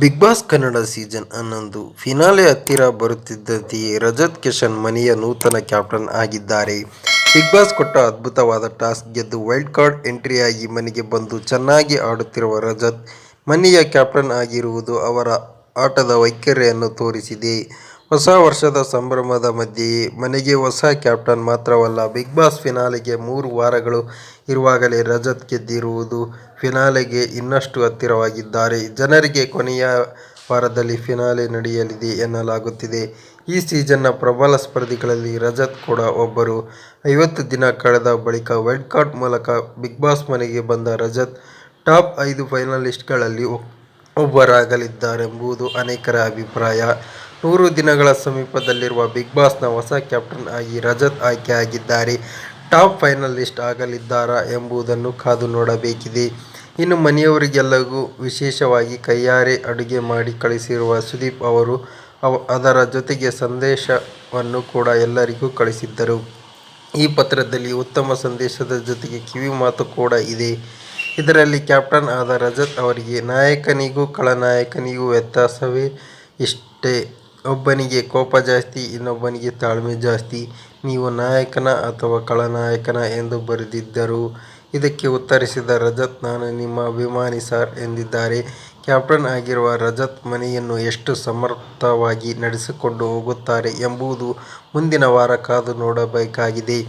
Big Boss Kannada season 11 finale ಹತ್ತಿರ ಬರುತ್ತಿದ್ದಂತೆಯೇ ರಜತ್ ಕಿಶನ್ ಮನೆಯ ನೂತನ ಕ್ಯಾಪ್ಟನ್ ಆಗಿದ್ದಾರೆ. ಬಿಗ್ ಬಾಸ್ ಕೊಟ್ಟ ಅದ್ಭುತವಾದ ಟಾಸ್ಕ್ ಗೆದ್ದು ವೈಲ್ಡ್ ಕಾರ್ಡ್ ಎಂಟ್ರಿಯಾಗಿ ಮನೆಗೆ ಬಂದು ಚೆನ್ನಾಗಿ ಆಡುತ್ತಿರುವ ರಜತ್ ಮನೆಯ ಕ್ಯಾಪ್ಟನ್ ಆಗಿರುವುದು ಅವರ ಆಟದ ವೈಖರಿಯನ್ನು ತೋರಿಸಿದೆ. ಹೊಸ ವರ್ಷದ ಸಂಭ್ರಮದ ಮಧ್ಯೆಯೇ ಮನೆಗೆ ಹೊಸ ಕ್ಯಾಪ್ಟನ್ ಮಾತ್ರವಲ್ಲ, ಬಿಗ್ ಬಾಸ್ ಫಿನಾಲೆಗೆ 3 ವಾರಗಳು ಇರುವಾಗಲೇ ರಜತ್ ಗೆದ್ದಿರುವುದು ಫಿನಾಲೆಗೆ ಇನ್ನಷ್ಟು ಹತ್ತಿರವಾಗಿದ್ದಾರೆ. ಜನರಿಗೆ ಕೊನೆಯ ವಾರದಲ್ಲಿ ಫಿನಾಲೆ ನಡೆಯಲಿದೆ ಎನ್ನಲಾಗುತ್ತಿದೆ. ಈ ಸೀಸನ್ನ ಪ್ರಬಲ ಸ್ಪರ್ಧಿಗಳಲ್ಲಿ ರಜತ್ ಕೂಡ ಒಬ್ಬರು. 50 ದಿನ ಕಳೆದ ಬಳಿಕ ವೈಲ್ಡ್ ಕಾರ್ಡ್ ಮೂಲಕ ಬಿಗ್ ಬಾಸ್ ಮನೆಗೆ ಬಂದ ರಜತ್ ಟಾಪ್ 5 ಫೈನಲಿಸ್ಟ್ಗಳಲ್ಲಿ ಒಬ್ಬರಾಗಲಿದ್ದಾರೆಂಬುದು ಅನೇಕರ ಅಭಿಪ್ರಾಯ. 100 ದಿನಗಳ ಸಮೀಪದಲ್ಲಿರುವ ಬಿಗ್ ಬಾಸ್ನ ಹೊಸ ಕ್ಯಾಪ್ಟನ್ ಆಗಿ ರಜತ್ ಆಯ್ಕೆಯಾಗಿದ್ದಾರೆ. ಟಾಪ್ ಫೈನಲಿಸ್ಟ್ ಆಗಲಿದ್ದಾರಾ ಎಂಬುದನ್ನು ಕಾದು ನೋಡಬೇಕಿದೆ. ಇನ್ನು ಮನೆಯವರಿಗೆಲ್ಲರಿಗೂ ವಿಶೇಷವಾಗಿ ಕೈಯಾರೆ ಅಡುಗೆ ಮಾಡಿ ಕಳಿಸಿರುವ ಸುದೀಪ್ ಅವರು ಅದರ ಜೊತೆಗೆ ಸಂದೇಶವನ್ನು ಕೂಡ ಎಲ್ಲರಿಗೂ ಕಳಿಸಿದ್ದರು. ಈ ಪತ್ರದಲ್ಲಿ ಉತ್ತಮ ಸಂದೇಶದ ಜೊತೆಗೆ ಕಿವಿ ಮಾತು ಕೂಡ ಇದೆ. ಇದರಲ್ಲಿ ಕ್ಯಾಪ್ಟನ್ ಆದ ರಜತ್ ಅವರಿಗೆ ನಾಯಕನಿಗೂ ಖಳನಾಯಕನಿಗೂ ವ್ಯತ್ಯಾಸವೇ ಇಷ್ಟೇ. ಒಬ್ಬನಿಗೆ ಕೋಪ ಜಾಸ್ತಿ, ಇನ್ನೊಬ್ಬನಿಗೆ ತಾಳ್ಮೆ ಜಾಸ್ತಿ. ನೀವು ನಾಯಕನ ಅಥವಾ ಖಳನಾಯಕನ ಎಂದು ಬರೆದಿದ್ದರು. ಇದಕ್ಕೆ ಉತ್ತರಿಸಿದ ರಜತ್, ನಾನು ನಿಮ್ಮ ಅಭಿಮಾನಿ ಸಾರ್ ಎಂದಿದ್ದಾರೆ. ಕ್ಯಾಪ್ಟನ್ ಆಗಿರುವ ರಜತ್ ಮನೆಯನ್ನು ಎಷ್ಟು ಸಮರ್ಥವಾಗಿ ನಡೆಸಿಕೊಂಡು ಹೋಗುತ್ತಾರೆ ಎಂಬುದು ಮುಂದಿನ ವಾರ ಕಾದು ನೋಡಬೇಕಾಗಿದೆ.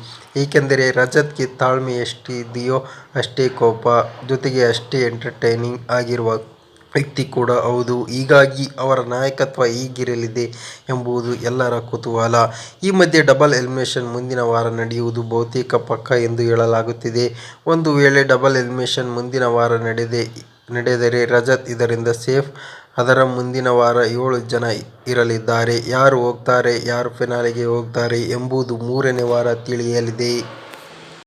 ಏಕೆಂದರೆ ರಜತ್ಗೆ ತಾಳ್ಮೆ ಎಷ್ಟಿದೆಯೋ ಅಷ್ಟೇ ಕೋಪ, ಜೊತೆಗೆ ಅಷ್ಟೇ ಎಂಟರ್ಟೈನಿಂಗ್ ಆಗಿರುವ ವ್ಯಕ್ತಿ ಕೂಡ ಹೌದು. ಹೀಗಾಗಿ ಅವರ ನಾಯಕತ್ವ ಹೇಗಿರಲಿದೆ ಎಂಬುದು ಎಲ್ಲರ ಕುತೂಹಲ. ಈ ಮಧ್ಯೆ ಡಬಲ್ ಎಲಿಮಿನೇಷನ್ ಮುಂದಿನ ವಾರ ನಡೆಯುವುದು ಬಹುತೇಕ ಪಕ್ಕಾ ಎಂದು ಹೇಳಲಾಗುತ್ತಿದೆ. ಒಂದು ವೇಳೆ ಡಬಲ್ ಎಲಿಮಿನೇಷನ್ ಮುಂದಿನ ವಾರ ನಡೆದರೆ ರಜತ್ ಇದರಿಂದ ಸೇಫ್. ಅದರ ಮುಂದಿನ ವಾರ 7 ಜನ ಇರಲಿದ್ದಾರೆ. ಯಾರು ಹೋಗ್ತಾರೆ, ಯಾರು ಫಿನಾಲೆಗೆ ಹೋಗ್ತಾರೆ ಎಂಬುದು 3ನೇ ವಾರ ತಿಳಿಯಲಿದೆ.